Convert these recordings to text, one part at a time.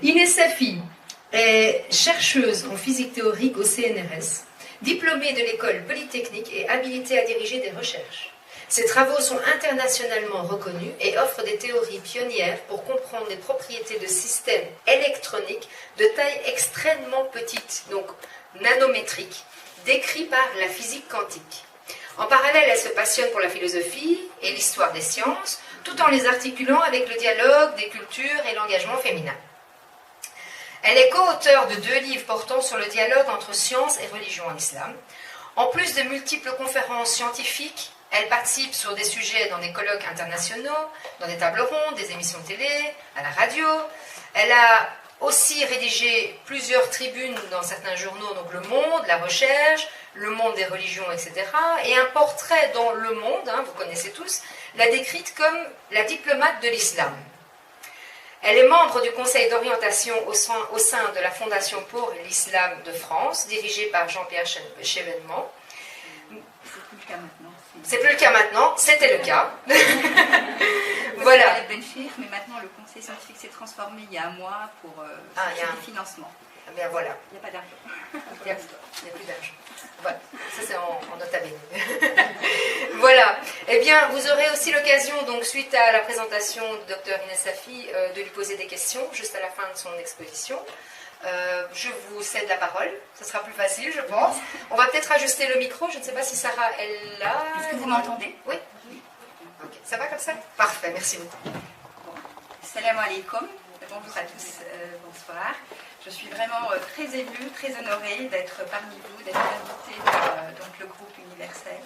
Inès Safi est chercheuse en physique théorique au CNRS, diplômée de l'école polytechnique et habilitée à diriger des recherches. Ses travaux sont internationalement reconnus et offrent des théories pionnières pour comprendre les propriétés de systèmes électroniques de taille extrêmement petite, donc nanométrique, décrits par la physique quantique. En parallèle, elle se passionne pour la philosophie et l'histoire des sciences, tout en les articulant avec le dialogue des cultures et l'engagement féminin. Elle est co-auteure de 2 livres portant sur le dialogue entre science et religion en islam. En plus de multiples conférences scientifiques, elle participe sur des sujets dans des colloques internationaux, dans des tables rondes, des émissions de télé, à la radio. Elle a aussi rédigé plusieurs tribunes dans certains journaux, donc Le Monde, La Recherche, Le Monde des religions, etc. Et un portrait dans Le Monde, vous connaissez tous, l'a décrite comme la diplomate de l'islam. Elle est membre du conseil d'orientation au sein de la Fondation pour l'Islam de France, dirigée par Jean-Pierre Chevènement. C'est plus le cas maintenant, c'était le cas. Voilà. Mais maintenant, le conseil scientifique s'est transformé il y a un mois pour chercher des financements. Bien voilà. Il n'y a pas d'argent. Il n'y a plus d'argent. Voilà, ça c'est en nota bene. Voilà. Eh bien, vous aurez aussi l'occasion, donc suite à la présentation du Dr Inès Safi, de lui poser des questions juste à la fin de son exposition. Je vous cède la parole, ce sera plus facile, je pense. On va peut-être ajuster le micro, je ne sais pas si Sarah est là. Est-ce que vous m'entendez? Oui. Ok, ça va comme ça? Parfait, merci beaucoup. Salam alaikum, bonjour à tous, bonsoir. Je suis vraiment très émue, très honorée d'être parmi vous, d'être invitée par donc, le groupe universel,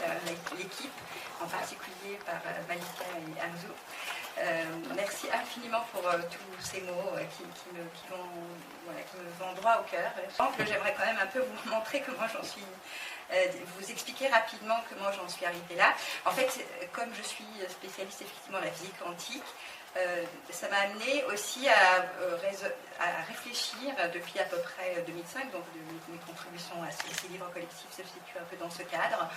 l'équipe, en particulier par Malika et Hamzou. Merci infiniment pour tous ces mots qui me vont droit au cœur. J'aimerais quand même un peu vous montrer comment j'en suis, vous expliquer rapidement comment j'en suis arrivée là. En fait, comme je suis spécialiste effectivement de la physique quantique, ça m'a amené aussi à réfléchir depuis à peu près 2005, donc mes contributions à ces livres collectifs se situent un peu dans ce cadre,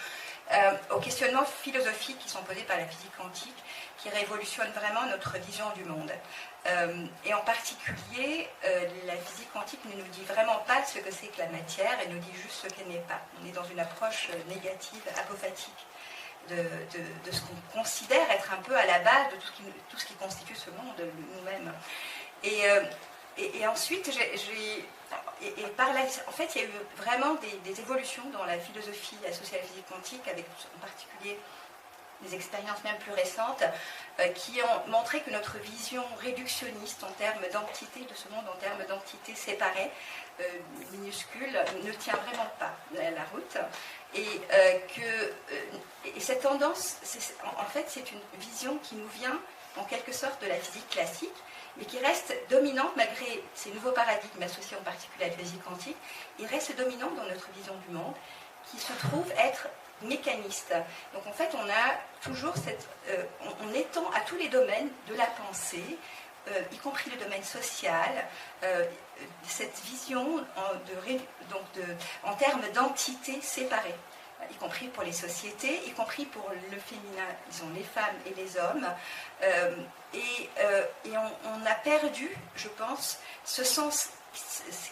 aux questionnements philosophiques qui sont posés par la physique quantique, qui révolutionnent vraiment notre vision du monde. Et en particulier, la physique quantique ne nous dit vraiment pas ce que c'est que la matière, elle nous dit juste ce qu'elle n'est pas. On est dans une approche négative, apophatique de ce qu'on considère être un peu à la base de tout ce qui constitue ce monde, nous-mêmes. Et ensuite, par là, en fait, il y a eu vraiment des évolutions dans la philosophie associée à la physique quantique, avec en particulier des expériences même plus récentes, qui ont montré que notre vision réductionniste en termes d'entité de ce monde, en termes d'entités séparées, minuscules, ne tient vraiment pas la route. Et cette tendance, en fait, c'est une vision qui nous vient en quelque sorte de la physique classique, mais qui reste dominante malgré ces nouveaux paradigmes associés en particulier à la physique quantique. Il reste dominant dans notre vision du monde, qui se trouve être mécaniste. Donc en fait, on a toujours on étend à tous les domaines de la pensée, y compris le domaine social, cette vision en termes d'entités séparées, y compris pour les sociétés, y compris pour le féminin, disons les femmes et les hommes. On a perdu, je pense, ce sens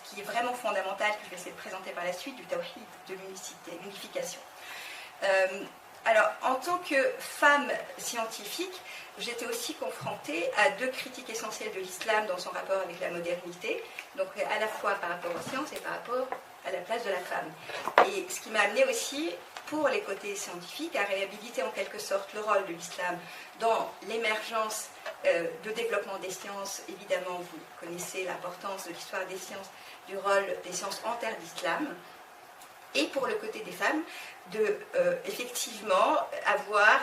qui est vraiment fondamental, que je vais essayer de présenter par la suite, du tawhid, de l'unification. Alors, en tant que femme scientifique, j'étais aussi confrontée à 2 critiques essentielles de l'islam dans son rapport avec la modernité, donc à la fois par rapport aux sciences et par rapport à la place de la femme. Et ce qui m'a amené aussi, pour les côtés scientifiques, à réhabiliter en quelque sorte le rôle de l'islam dans l'émergence de développement des sciences. Évidemment, vous connaissez l'importance de l'histoire des sciences, du rôle des sciences en terre d'islam. Et pour le côté des femmes, de effectivement avoir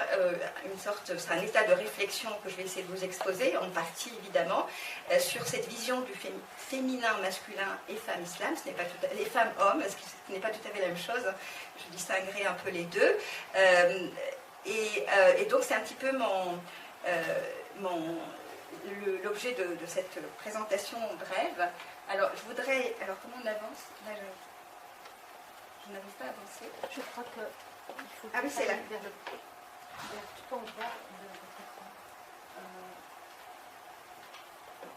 c'est un état de réflexion que je vais essayer de vous exposer, en partie évidemment, sur cette vision du féminin, masculin et femme islam, les femmes hommes, ce n'est pas tout à fait la même chose, je distinguerai un peu les deux. Et donc c'est un petit peu l'objet de cette présentation brève. Alors je voudrais, comment on avance là, je n'arrive pas à avancer. Je crois qu'il faut oui, c'est là. Vers tout en bas de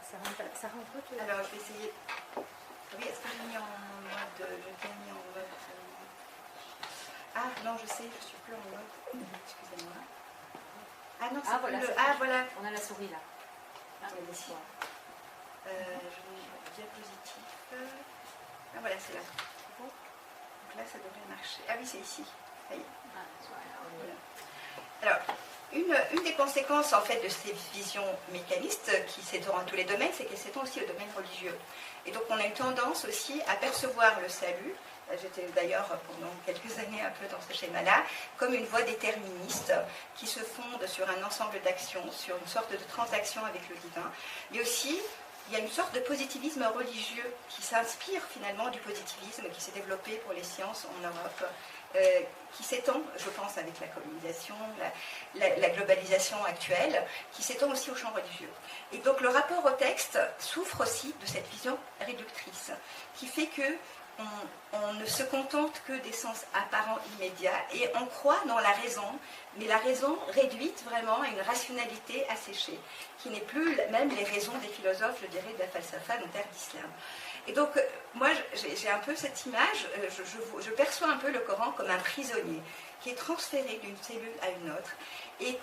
Ça rend un peu. Alors, je vais essayer. Oui, est-ce que j'ai mis en mode. Je t'ai mis en mode. Ah non, je sais, je suis plus en mode. Excusez-moi. Ah non, c'est voilà, plus le. Ah voilà. On a la souris là. Ah, ici. Je vais diapositive. Ah voilà, c'est là. Donc là, ça devrait marcher. Ah oui, c'est ici. Ça y est. Voilà. Alors, une des conséquences en fait de ces visions mécanistes qui s'étendent dans tous les domaines, c'est qu'elles s'étendent aussi au domaine religieux. Et donc on a une tendance aussi à percevoir le salut, j'étais d'ailleurs pendant quelques années un peu dans ce schéma-là, comme une voie déterministe qui se fonde sur un ensemble d'actions, sur une sorte de transaction avec le divin. Mais aussi, il y a une sorte de positivisme religieux qui s'inspire finalement du positivisme qui s'est développé pour les sciences en Europe, qui s'étend, je pense, avec la colonisation, la globalisation actuelle, qui s'étend aussi au champ religieux. Et donc le rapport au texte souffre aussi de cette vision réductrice, qui fait que on ne se contente que des sens apparents immédiats et on croit dans la raison, mais la raison réduite vraiment à une rationalité asséchée, qui n'est plus même les raisons des philosophes, je dirais, de la falsafa, donc d'islam. Et donc, moi, j'ai un peu cette image, je perçois un peu le Coran comme un prisonnier qui est transféré d'une cellule à une autre et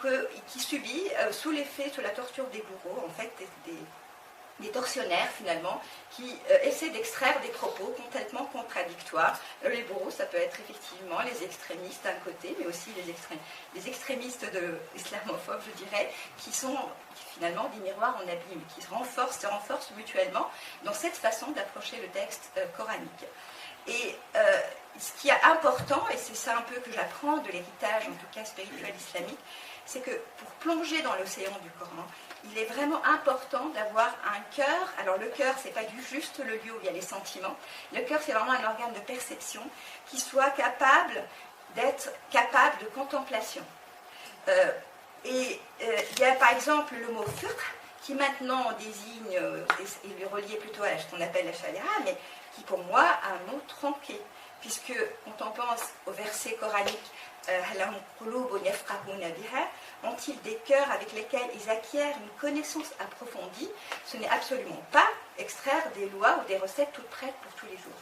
qui subit, sous l'effet, sous la torture des bourreaux, en fait, des tortionnaires finalement, qui essaient d'extraire des propos complètement contradictoires. Les bourreaux, ça peut être effectivement les extrémistes d'un côté, mais aussi les extrémistes islamophobes, je dirais, qui sont finalement des miroirs en abîme, qui se renforcent mutuellement dans cette façon d'approcher le texte coranique. Et ce qui est important, et c'est ça un peu que j'apprends de l'héritage, en tout cas spirituel islamique, c'est que pour plonger dans l'océan du Coran, il est vraiment important d'avoir un cœur. Alors le cœur, c'est pas juste le lieu où il y a les sentiments. Le cœur, c'est vraiment un organe de perception qui soit capable de contemplation. Il y a par exemple le mot fiqh, qui maintenant désigne, il est relié plutôt à ce qu'on appelle la sharia, mais qui pour moi a un mot tronqué, puisque quand on pense au verset coranique, ont-ils des cœurs avec lesquels ils acquièrent une connaissance approfondie? Ce n'est absolument pas extraire des lois ou des recettes toutes prêtes pour tous les jours.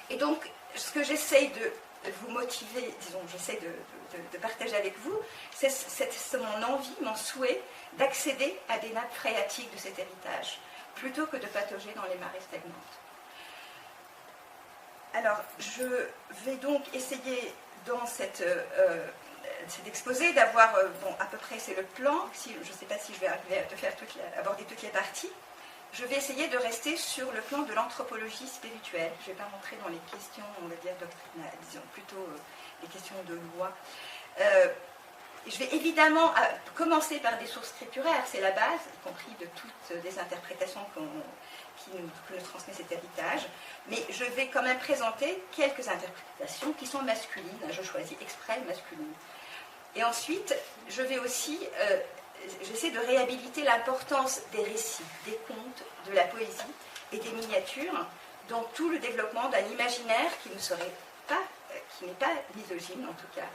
Et donc, ce que j'essaye de vous motiver, disons, j'essaie de partager avec vous, c'est mon envie, mon souhait d'accéder à des nappes phréatiques de cet héritage, plutôt que de patauger dans les marées stagnantes. Alors, je vais donc essayer dans cet exposé d'avoir, à peu près c'est le plan, je ne sais pas si je vais arriver à aborder toutes les parties. Je vais essayer de rester sur le plan de l'anthropologie spirituelle. Je ne vais pas rentrer dans les questions, on va dire, doctrinales, disons plutôt les questions de loi. Je vais évidemment commencer par des sources scripturaires, c'est la base, y compris de toutes les interprétations que nous transmet cet héritage, mais je vais quand même présenter quelques interprétations qui sont masculines, je choisis exprès masculines. Et ensuite, je vais aussi, j'essaie de réhabiliter l'importance des récits, des contes, de la poésie et des miniatures dans tout le développement d'un imaginaire qui n'est pas misogyne en tout cas.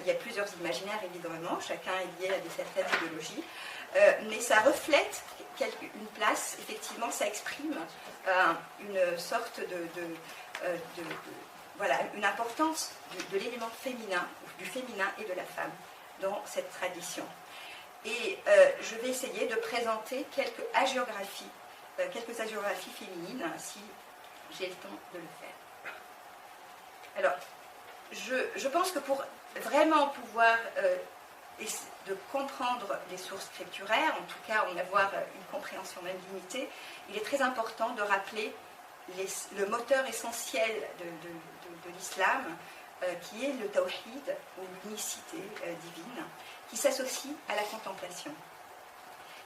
Il y a plusieurs imaginaires évidemment, chacun est lié à certaines idéologies, mais ça reflète une place, effectivement, ça exprime une sorte une importance de l'élément féminin, du féminin et de la femme dans cette tradition. Et je vais essayer de présenter quelques hagiographies féminines, si j'ai le temps de le faire. Alors, je pense que pour vraiment pouvoir de comprendre les sources scripturaires, en tout cas en avoir une compréhension même limitée, il est très important de rappeler le moteur essentiel de l'islam, qui est le tawhid, ou l'unicité divine, qui s'associe à la contemplation.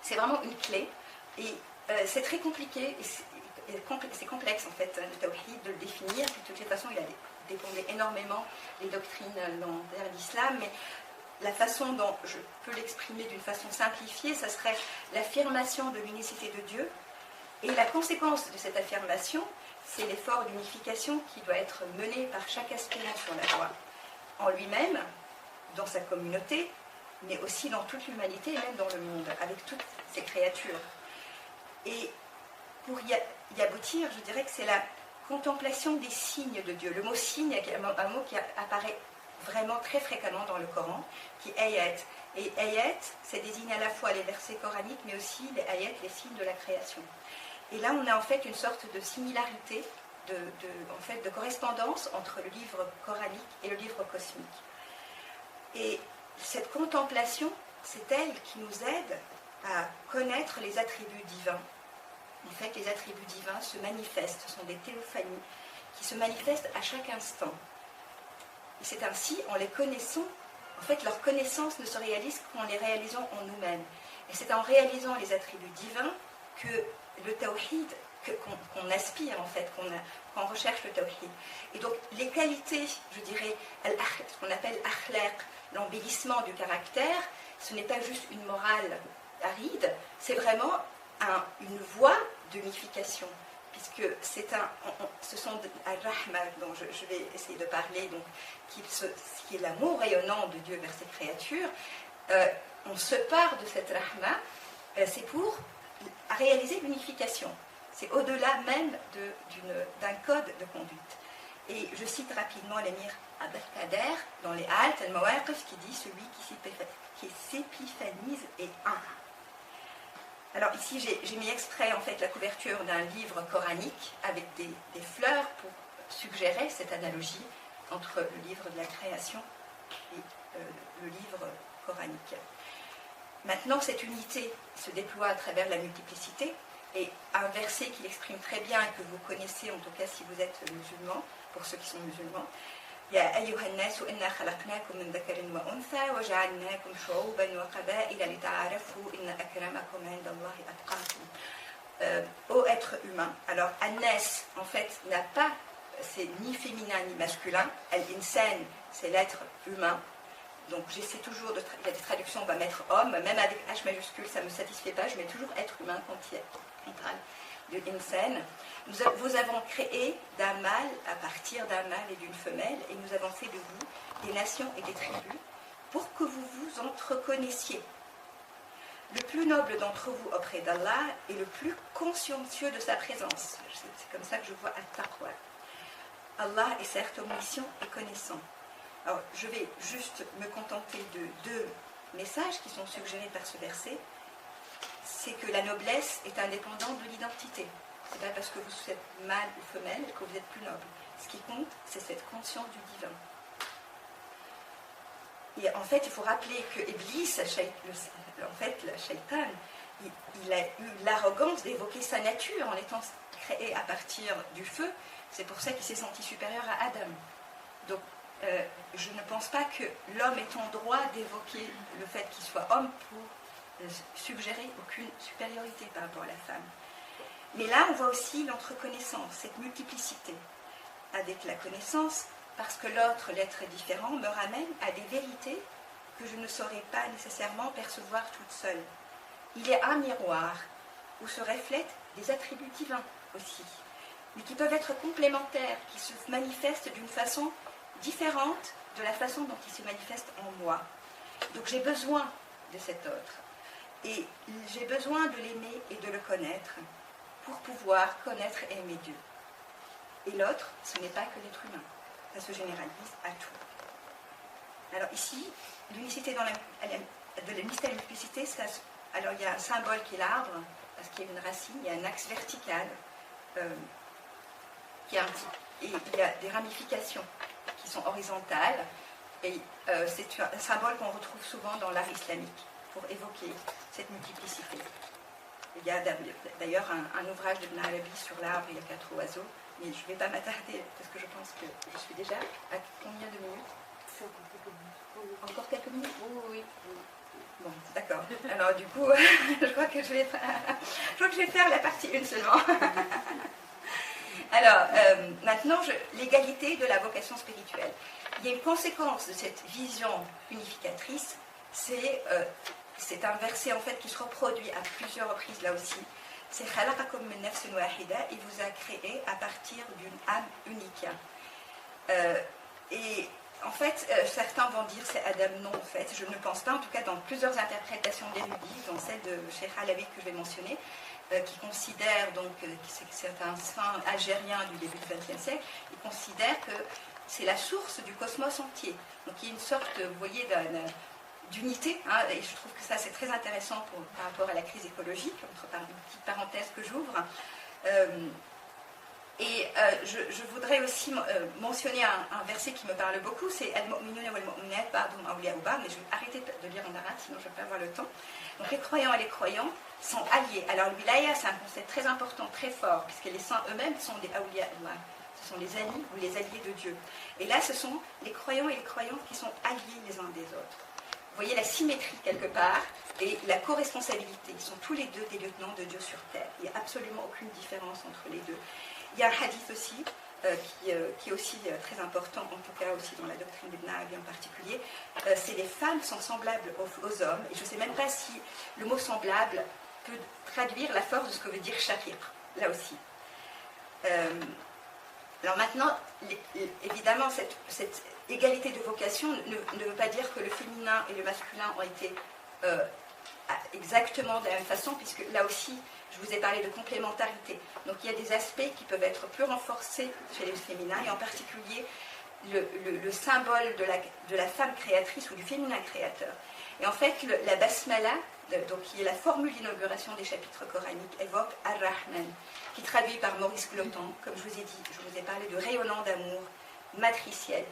C'est vraiment une clé, et c'est très compliqué, et c'est complexe en fait, le tawhid, de le définir. De toutes les façons, il a dépendé énormément les doctrines dans l'islam, mais la façon dont je peux l'exprimer d'une façon simplifiée, ça serait l'affirmation de l'unicité de Dieu. Et la conséquence de cette affirmation, c'est l'effort d'unification qui doit être mené par chaque aspirant sur la voie, en lui-même, dans sa communauté, mais aussi dans toute l'humanité et même dans le monde, avec toutes ces créatures. Et pour y aboutir, je dirais que c'est la contemplation des signes de Dieu. Le mot signe est un mot qui apparaît vraiment très fréquemment dans le Coran, qui est ayat. Et ayat, ça désigne à la fois les versets coraniques, mais aussi les ayat, les signes de la création. Et là, on a en fait une sorte de similarité, de correspondance entre le livre coranique et le livre cosmique. Et cette contemplation, c'est elle qui nous aide à connaître les attributs divins. En fait, les attributs divins se manifestent, ce sont des théophanies qui se manifestent à chaque instant. Et c'est ainsi, en les connaissant, en fait, leur connaissance ne se réalise qu'en les réalisant en nous-mêmes. Et c'est en réalisant les attributs divins que le tawhid, qu'on aspire en fait, qu'on recherche le tawhid. Et donc, les qualités, je dirais, ce qu'on appelle akhlaq, l'embellissement du caractère, ce n'est pas juste une morale aride, c'est vraiment une voie d'unification, puisque ce sont al-Rahma dont je vais essayer de parler, donc, qui est l'amour rayonnant de Dieu vers ses créatures. On se part de cette Rahma, c'est pour réaliser l'unification. C'est au-delà même d'un code de conduite. Et je cite rapidement l'émir Abdelkader dans les Alt al-Mawaqif qui dit celui qui s'épiphanise est un. Alors ici j'ai mis exprès en fait la couverture d'un livre coranique avec des fleurs pour suggérer cette analogie entre le livre de la création et le livre coranique. Maintenant cette unité se déploie à travers la multiplicité et un verset qui l'exprime très bien et que vous connaissez en tout cas si vous êtes musulman, pour ceux qui sont musulmans. يا أيها الناس إنا خلقناكم من ذكر وأنثى وجعلناكم شعوبا وقبائل لتعارفوا إن أكرمكم عند الله أتقاكم. Ô être humain. Alors An-Nas en fait n'a pas, c'est ni féminin ni masculin. Al-Insan c'est l'être humain. Donc j'essaie toujours il y a des traductions on va mettre homme, même avec H majuscule ça ne me satisfait pas, je mets toujours être humain quand il y a de Insan. Vous avons créé d'un mâle à partir d'un mâle et d'une femelle, et nous avons fait de vous des nations et des tribus pour que vous vous entreconnaissiez. Le plus noble d'entre vous auprès d'Allah est le plus consciencieux de sa présence. C'est comme ça que je vois At-Taqwa. Allah est certes omniscient et connaissant. Alors, je vais juste me contenter de deux messages qui sont suggérés par ce verset. C'est que la noblesse est indépendante de l'identité. Ce n'est pas parce que vous êtes mâle ou femelle que vous êtes plus noble. Ce qui compte, c'est cette conscience du divin. Et en fait, il faut rappeler que Iblis, en fait, le shaitan, il a eu l'arrogance d'évoquer sa nature en étant créé à partir du feu. C'est pour ça qu'il s'est senti supérieur à Adam. Donc, je ne pense pas que l'homme ait en droit d'évoquer le fait qu'il soit homme pour suggérer aucune supériorité par rapport à la femme. Mais là, on voit aussi l'entreconnaissance, cette multiplicité. Avec la connaissance, parce que l'autre, l'être différent, me ramène à des vérités que je ne saurais pas nécessairement percevoir toute seule. Il est un miroir où se reflètent des attributs divins aussi, mais qui peuvent être complémentaires, qui se manifestent d'une façon différente de la façon dont il se manifeste en moi. Donc j'ai besoin de cet autre. Et j'ai besoin de l'aimer et de le connaître pour pouvoir connaître et aimer Dieu. Et l'autre, ce n'est pas que l'être humain. Ça se généralise à tout. Alors ici, l'unicité de la multiplicité, alors il y a un symbole qui est l'arbre, parce qu'il y a une racine, il y a un axe vertical, et il y a des ramifications qui sont horizontales, et c'est un symbole qu'on retrouve souvent dans l'art islamique, pour évoquer cette multiplicité. Il y a d'ailleurs un ouvrage de Ibn Arabi sur l'arbre, il y a 4 oiseaux, mais je ne vais pas m'attarder parce que je pense que je suis déjà à combien de minutes? Encore quelques minutes? Oui. Bon, d'accord. Alors du coup, je crois que je vais faire la partie 1 seulement. Alors, maintenant, l'égalité de la vocation spirituelle. Il y a une conséquence de cette vision unificatrice, c'est un verset en fait qui se reproduit à plusieurs reprises là aussi. C'est khalaqakum min nafsin wahida, il vous a créé à partir d'une âme unique. Et en fait, certains vont dire c'est Adam, non en fait, je ne pense pas, en tout cas dans plusieurs interprétations d'érudits, dont celle de Cheikh Alawi que je vais mentionner, qui considère donc que c'est un saint algérien du début du XXe siècle, il considère que c'est la source du cosmos entier. Donc il y a une sorte, vous voyez, d'unité, hein, et je trouve que ça c'est très intéressant par rapport à la crise écologique, une petite parenthèse que j'ouvre. Je voudrais aussi mentionner un verset qui me parle beaucoup, c'est Al-Mu'minuna wal-Mu'minat ba'duhum awliya'u ba'd, mais je vais arrêter de lire en arabe, sinon je ne vais pas avoir le temps. Donc les croyants et les croyants sont alliés. Alors le wilaya, c'est un concept très important, très fort, puisque les saints eux-mêmes sont des awliya Allah. Ce sont les amis ou les alliés de Dieu. Et là, ce sont les croyants et les croyantes qui sont alliés les uns des autres. Vous voyez la symétrie quelque part et la co-responsabilité. Ils sont tous les deux des lieutenants de Dieu sur terre. Il n'y a absolument aucune différence entre les deux. Il y a un hadith aussi qui est aussi très important, en tout cas aussi dans la doctrine d'Ibn Arabi en particulier. C'est les femmes sont semblables aux hommes. Et je ne sais même pas si le mot semblable peut traduire la force de ce que veut dire shaqiq, là aussi. Alors maintenant, évidemment, cette égalité de vocation ne veut pas dire que le féminin et le masculin ont été exactement de la même façon, puisque là aussi, je vous ai parlé de complémentarité. Donc il y a des aspects qui peuvent être plus renforcés chez les féminins, et en particulier le symbole de la femme créatrice ou du féminin créateur. Et en fait, la basmala, donc qui est la formule d'inauguration des chapitres coraniques, évoque Ar-Rahman, qui traduit par Maurice Clotan, comme je vous ai dit, je vous ai parlé de rayonnant d'amour, matriciel.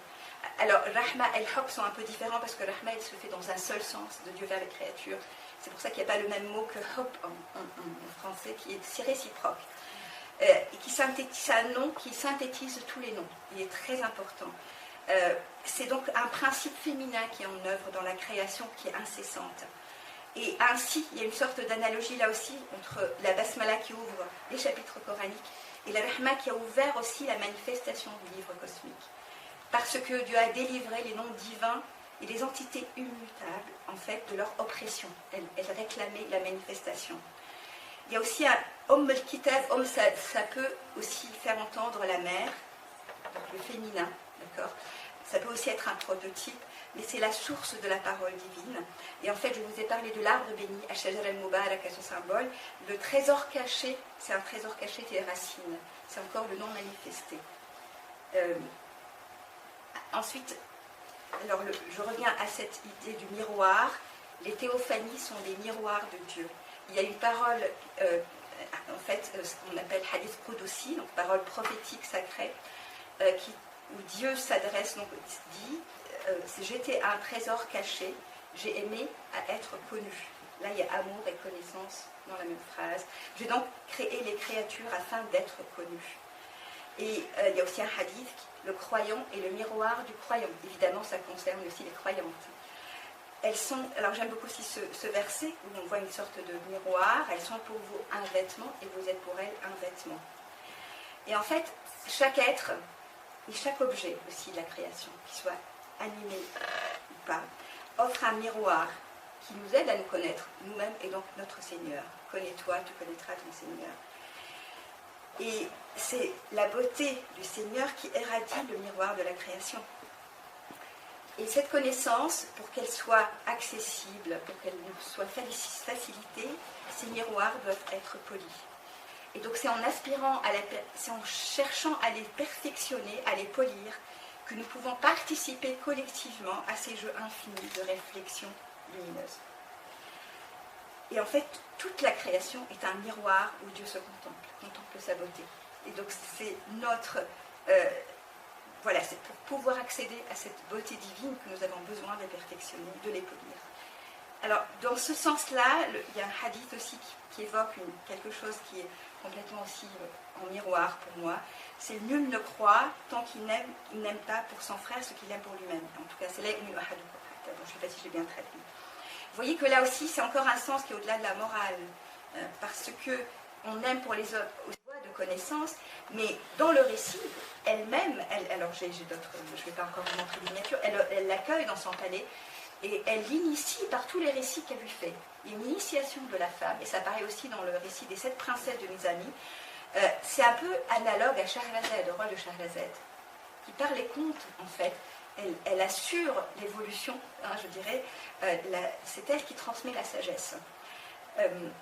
Alors, Rahma et Hub sont un peu différents parce que Rahma, il se fait dans un seul sens, de Dieu vers les créatures. C'est pour ça qu'il n'y a pas le même mot que Hub en français, qui est si réciproque. Et c'est un nom qui synthétise tous les noms. Il est très important. C'est donc un principe féminin qui est en œuvre dans la création, qui est incessante. Et ainsi, il y a une sorte d'analogie là aussi entre la basmala qui ouvre les chapitres coraniques et la rahma qui a ouvert aussi la manifestation du livre cosmique. Parce que Dieu a délivré les noms divins et les entités immutables, en fait, de leur oppression. Elles réclamaient la manifestation. Il y a aussi un al-kitab, ça peut aussi faire entendre la mère, donc le féminin, d'accord. Ça peut aussi être un prototype, mais c'est la source de la parole divine. Et en fait, je vous ai parlé de l'arbre béni, Ash-Shajar al-Mubarak, à ce symbole. Le trésor caché, c'est un trésor caché des racines. C'est encore le non manifesté. Ensuite, alors je reviens à cette idée du miroir. Les théophanies sont des miroirs de Dieu. Il y a une parole, en fait, ce qu'on appelle hadith Qudsi, donc parole prophétique sacrée, où Dieu s'adresse, donc dit, j'étais un trésor caché, j'ai aimé à être connu. Là, il y a amour et connaissance dans la même phrase. J'ai donc créé les créatures afin d'être connues. Et il y a aussi un hadith, le croyant est le miroir du croyant. Évidemment, ça concerne aussi les croyantes. Elles sont, alors j'aime beaucoup aussi ce verset où on voit une sorte de miroir. Elles sont pour vous un vêtement et vous êtes pour elles un vêtement. Et en fait, chaque être et chaque objet aussi de la création, qu'il soit animé ou pas, offre un miroir qui nous aide à nous connaître nous-mêmes et donc notre Seigneur. Connais-toi, tu connaîtras ton Seigneur. Et c'est la beauté du Seigneur qui irradie le miroir de la création. Et cette connaissance, pour qu'elle soit accessible, pour qu'elle soit facilitée, ces miroirs doivent être polis. Et donc c'est en aspirant, c'est en cherchant à les perfectionner, à les polir, que nous pouvons participer collectivement à ces jeux infinis de réflexion lumineuse. Et en fait, toute la création est un miroir où Dieu se contemple sa beauté. Et donc c'est notre... voilà, c'est pour pouvoir accéder à cette beauté divine que nous avons besoin de les perfectionner, de les polir. Alors, dans ce sens-là, il y a un hadith aussi qui évoque quelque chose qui est complètement aussi en miroir pour moi. C'est nul ne croit tant qu'il n'aime pas pour son frère ce qu'il aime pour lui-même. En tout cas, c'est là où je ne sais pas si j'ai bien traduit. Vous voyez que là aussi, c'est encore un sens qui est au-delà de la morale, parce que on aime pour les autres aux voies de connaissance, mais dans le récit, elle-même, alors j'ai d'autres, je ne vais pas encore vous montrer les miniatures, elle l'accueille dans son palais, et elle l'initie par tous les récits qu'elle lui fait. Il y a une initiation de la femme, et ça apparaît aussi dans le récit des 7 princesses de Nizami. C'est un peu analogue à Shahrazad, au roi de Shahrazad, qui par les contes, en fait, elle assure l'évolution, hein, je dirais, c'est elle qui transmet la sagesse.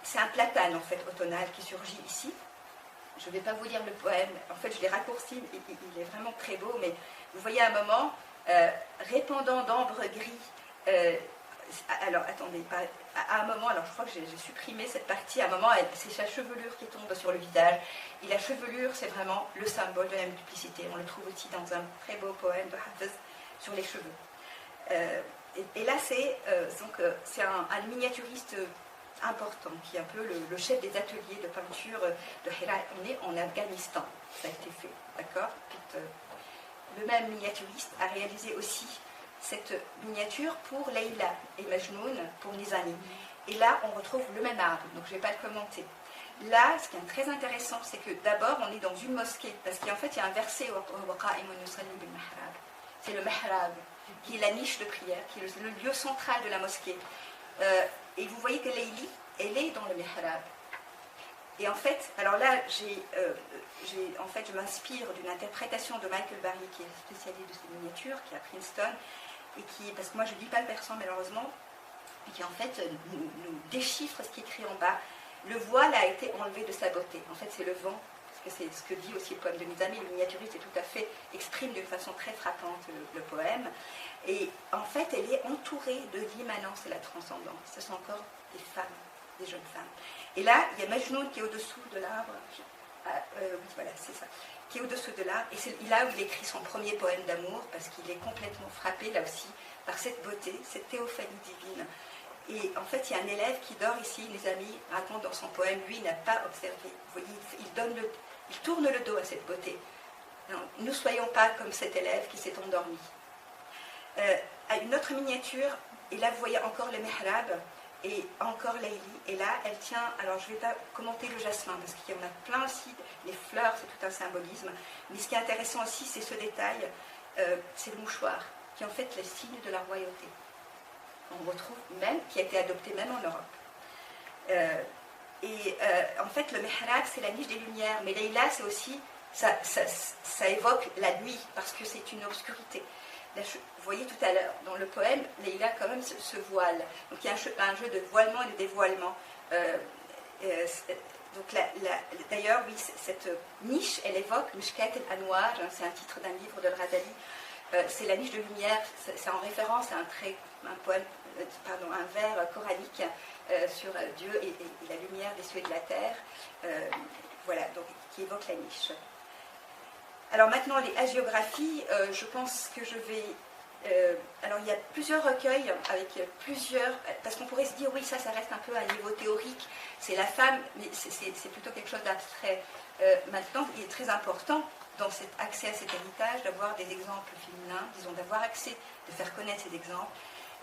c'est un platane en fait automnal qui surgit ici. Je ne vais pas vous lire le poème, en fait je l'ai raccourci, il est vraiment très beau, mais vous voyez à un moment, répandant d'ambre gris, alors attendez, à un moment, alors je crois que j'ai supprimé cette partie, à un moment c'est sa chevelure qui tombe sur le visage, et la chevelure c'est vraiment le symbole de la multiplicité, on le trouve aussi dans un très beau poème de Hafez sur les cheveux. Et là c'est un miniaturiste important, qui est un peu le chef des ateliers de peinture de Herat. On est en Afghanistan, ça a été fait, d'accord. Le même miniaturiste a réalisé aussi cette miniature pour Leïla et Majnoun, pour Nizami. Et là, on retrouve le même arbre, donc je ne vais pas le commenter. Là, ce qui est très intéressant, c'est que d'abord, on est dans une mosquée, parce qu'en fait, il y a un verset au c'est le mihrab, qui est la niche de prière, qui est le lieu central de la mosquée. Et vous voyez que Leïli, elle est dans le mihrab. Et en fait, alors là, je m'inspire d'une interprétation de Michael Barry, qui est spécialiste de ces miniatures, qui est à Princeton, et qui, parce que moi je ne lis pas le persan malheureusement, et qui en fait nous déchiffre ce qui est écrit en bas. Le voile a été enlevé de sa beauté. En fait, c'est le vent, parce que c'est ce que dit aussi le poème de Nizami. Le miniaturiste est tout à fait, exprime d'une façon très frappante le poème. Et en fait, elle est entourée de l'immanence et la transcendance. Ce sont encore des femmes, des jeunes femmes. Et là, il y a Majnoun qui est au-dessous de l'arbre. Oui, voilà, c'est ça. Qui est au-dessous de l'arbre. Et c'est là où il écrit son premier poème d'amour, parce qu'il est complètement frappé, là aussi, par cette beauté, cette théophanie divine. Et en fait, il y a un élève qui dort ici, les amis racontent dans son poème, lui, il n'a pas observé. Vous voyez, il tourne le dos à cette beauté. Non, nous ne soyons pas comme cet élève qui s'est endormi. À une autre miniature, et là vous voyez encore le mihrab, et encore Leïli, et là elle tient, alors je ne vais pas commenter le jasmin, parce qu'il y en a plein aussi, les fleurs, c'est tout un symbolisme, mais ce qui est intéressant aussi, c'est ce détail, c'est le mouchoir, qui est en fait le signe de la royauté. On retrouve même, qui a été adopté même en Europe. En fait, le mihrab, c'est la niche des lumières, mais Leïla, c'est aussi, ça évoque la nuit, parce que c'est une obscurité. Là, vous voyez tout à l'heure, dans le poème, Leïla a quand même ce voile. Donc il y a un jeu de voilement et de dévoilement. D'ailleurs, oui, cette niche, elle évoque Mishkat el-Anwar, c'est un titre d'un livre de Radali. C'est la niche de lumière, c'est en référence à un vers coranique sur Dieu et la lumière des cieux et de la terre. Voilà, donc qui évoque la niche. Alors maintenant, les hagiographies, je pense que je vais... alors il y a plusieurs recueils avec plusieurs... Parce qu'on pourrait se dire, oui, ça reste un peu à un niveau théorique, c'est la femme, mais c'est plutôt quelque chose d'abstrait. Maintenant, il est très important, dans cet accès à cet héritage, d'avoir des exemples féminins, disons, d'avoir accès, de faire connaître ces exemples.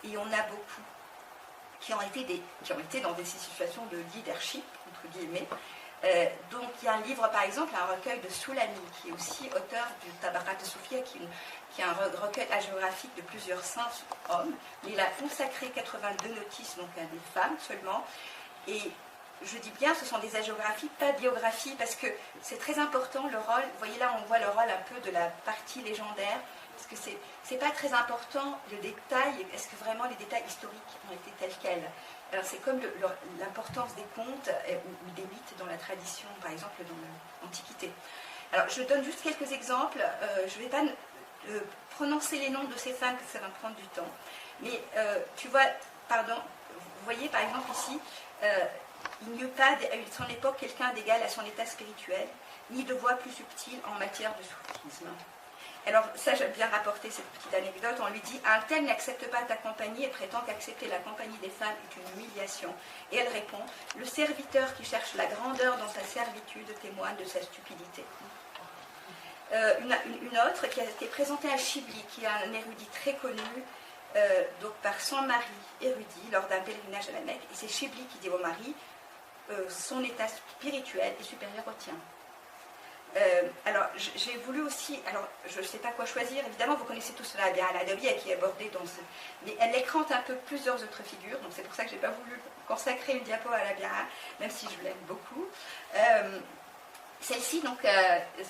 Et on a beaucoup qui ont été dans des situations de leadership, entre guillemets. Donc il y a un livre par exemple, un recueil de Soulami, qui est aussi auteur du Tabarat de Soufia, qui est un recueil hagiographique de plusieurs saints hommes. Il a consacré 82 notices donc à des femmes seulement. Et je dis bien, ce sont des hagiographies, pas biographies, parce que c'est très important le rôle. Vous voyez là, on voit le rôle un peu de la partie légendaire, parce que c'est pas très important le détail. Est-ce que vraiment les détails historiques ont été tels quels? Alors c'est comme l'importance des contes ou des mythes dans la tradition, par exemple dans l'Antiquité. Alors je donne juste quelques exemples. Je ne vais pas prononcer les noms de ces femmes, parce que ça va me prendre du temps. Mais tu vois, vous voyez par exemple ici, il n'y eut pas à son époque quelqu'un d'égal à son état spirituel, ni de voix plus subtile en matière de soufisme. Alors ça, j'aime bien rapporter cette petite anecdote. On lui dit, un tel n'accepte pas ta compagnie et prétend qu'accepter la compagnie des femmes est une humiliation. Et elle répond, le serviteur qui cherche la grandeur dans sa servitude témoigne de sa stupidité. Une autre qui a été présentée à Chibli, qui est un érudit très connu, donc par son mari érudit lors d'un pèlerinage à la Mecque. Et c'est Chibli qui dit au mari, son état spirituel est supérieur au tien. Alors, j'ai voulu aussi, alors je ne sais pas quoi choisir, évidemment vous connaissez tous la Rabia al-Adawiyya qui est abordée dans ce... Mais elle écrante un peu plusieurs autres figures, donc c'est pour ça que je n'ai pas voulu consacrer une diapo à la Rabia, même si je l'aime beaucoup. Celle-ci, donc,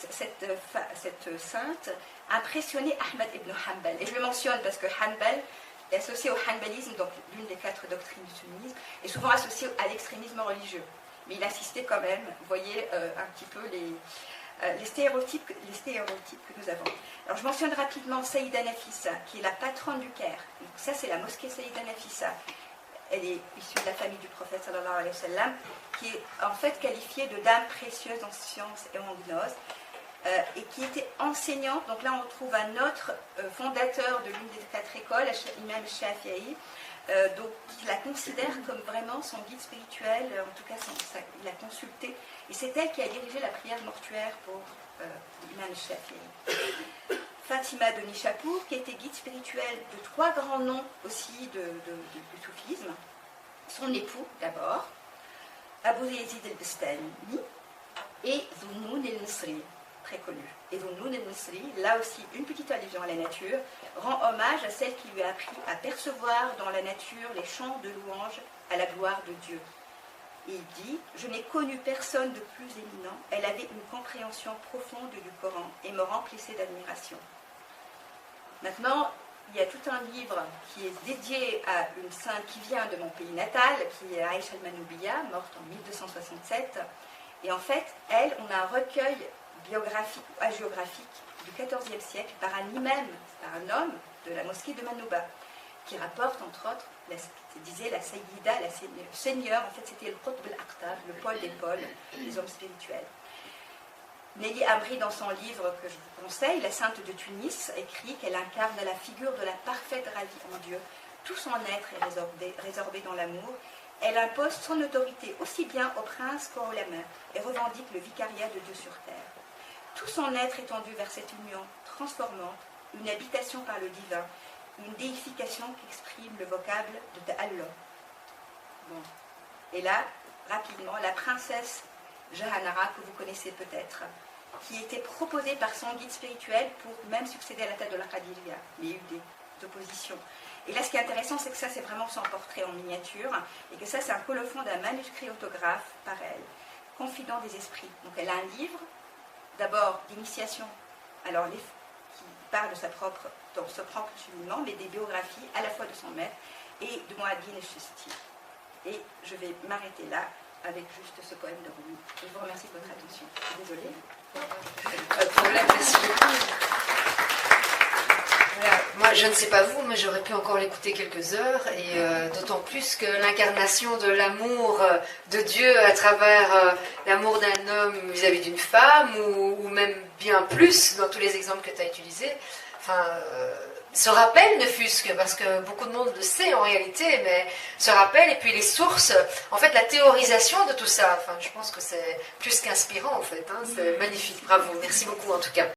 cette sainte, a impressionné Ahmad ibn Hanbal. Et je le mentionne parce que Hanbal, est associé au hanbalisme, donc l'une des 4 doctrines du sunnisme, et souvent associé à l'extrémisme religieux. Mais il insistait quand même, vous voyez un petit peu les stéréotypes que nous avons. Alors je mentionne rapidement Saïda Nafissa, qui est la patronne du Caire. Donc, ça c'est la mosquée Saïda Nafissa. Elle est issue de la famille du prophète sallallahu alayhi wa sallam, qui est en fait qualifiée de dame précieuse en sciences et en gnose, et qui était enseignante. Donc là on trouve un autre fondateur de l'une des 4 écoles, Imam Shafi'i, donc il la considère comme vraiment son guide spirituel, en tout cas il l'a consulté, et c'est elle qui a dirigé la prière mortuaire pour Imam Shafi'i. Fatima de Nishapour, qui était guide spirituel de 3 grands noms aussi du soufisme, son époux d'abord, Abu Yazid al-Bistami et Zunnoun el-Nisri, très connu. Et Zunnoun el-Nisri, là aussi une petite allusion à la nature, rend hommage à celle qui lui a appris à percevoir dans la nature les chants de louange à la gloire de Dieu. Et il dit « Je n'ai connu personne de plus éminent, elle avait une compréhension profonde du Coran et me remplissait d'admiration. » Maintenant, il y a tout un livre qui est dédié à une sainte qui vient de mon pays natal, qui est Aïcha al-Manoubiya, morte en 1267. Et en fait, elle, on a un recueil biographique ou hagiographique du XIVe siècle par un imam, par un homme de la mosquée de Manouba, qui rapporte entre autres, disait la Sayyida, le Seigneur, en fait c'était le Qutb al-Aqtab, le Paul des Pauls, les hommes spirituels. Nelly Amri, dans son livre que je vous conseille, La Sainte de Tunis, écrit qu'elle incarne la figure de la parfaite ravie en Dieu. Tout son être est résorbé dans l'amour. Elle impose son autorité aussi bien aux princes qu'aux ulama et revendique le vicariat de Dieu sur terre. Tout son être est tendu vers cette union transformante, une habitation par le divin, une déification qui exprime le vocable de Allah. Bon. Et là, rapidement, la princesse Jahanara, que vous connaissez peut-être, qui était proposée par son guide spirituel pour même succéder à la tête de la Qadiriyya. Mais il y a eu des oppositions. Et là, ce qui est intéressant, c'est que ça, c'est vraiment son portrait en miniature, et que ça, c'est un colophon d'un manuscrit autographe par elle, Confident des esprits. Donc, elle a un livre, d'abord d'initiation, alors qui parle de son propre cheminement, mais des biographies à la fois de son maître et de Mohaddin el-Chisti. Et je vais m'arrêter là avec juste ce poème de Rumi. Je vous remercie de votre attention. Désolée. Pas de problème, merci beaucoup. Voilà. Moi, je ne sais pas vous, mais j'aurais pu encore l'écouter quelques heures, et d'autant plus que l'incarnation de l'amour de Dieu à travers l'amour d'un homme vis-à-vis d'une femme, ou même bien plus dans tous les exemples que tu as utilisés, se rappelle ne fût-ce que, parce que beaucoup de monde le sait en réalité, mais se rappelle, et puis les sources, en fait la théorisation de tout ça, je pense que c'est plus qu'inspirant en fait, hein, c'est magnifique, bravo, merci beaucoup en tout cas.